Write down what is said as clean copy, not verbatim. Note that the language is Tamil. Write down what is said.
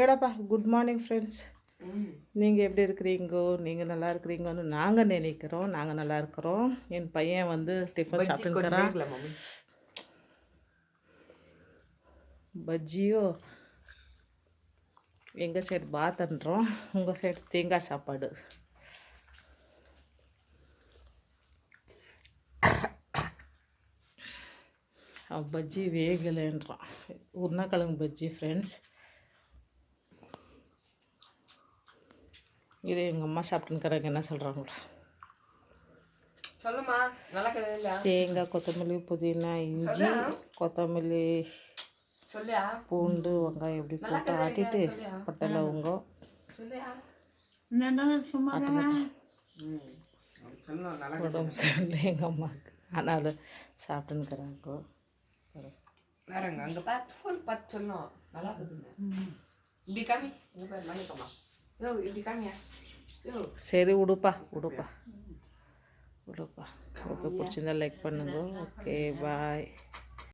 ஏடாப்பா குட் மார்னிங் ஃப்ரெண்ட்ஸ். நீங்கள் எப்படி இருக்கிறீங்கோ? நீங்கள் நல்லா இருக்கிறீங்கன்னு நாங்கள் நினைக்கிறோம். நாங்கள் நல்லா இருக்கிறோம். என் பையன் வந்து டிஃபன் சாப்பிட்டுக்கிறான். பஜ்ஜியோ எங்கள் சைடு பாத்தன்றோம், உங்கள் சைடு தேங்காய் சாப்பாடு. பஜ்ஜி வேகலைன்றான். உருளைக்கிழங்கு பஜ்ஜி ஃப்ரெண்ட்ஸ். இது எங்கள் அம்மா சாப்பிட்டுன்னு என்ன சொல்கிறாங்களோ சொல்லுமா. நல்லா தேங்காய், கொத்தமல்லி, புதினா, இஞ்சி, கொத்தமல்லி, பூண்டு, வெங்காயம் எப்படி போட்டு ஆட்டிட்டு பட்டை லவங்கம் உடம்பு சரியில்லை எங்கள் அம்மாவுக்கு, ஆனாலும் சாப்பிட்டுன்னுக்குறாங்க. வேறங்க அங்கே பார்த்து ஃபோன் பார்த்து சொல்லணும். நல்லா இருக்குதுங்க. இப்படி காமி, இங்கே பாரு மன்னிக்கம்மா. யோ இப்படி காமியா. யோ சரி விடுப்பா. ஓகே, பிடிச்சிருந்தா லைக் பண்ணுங்க. Okay bye.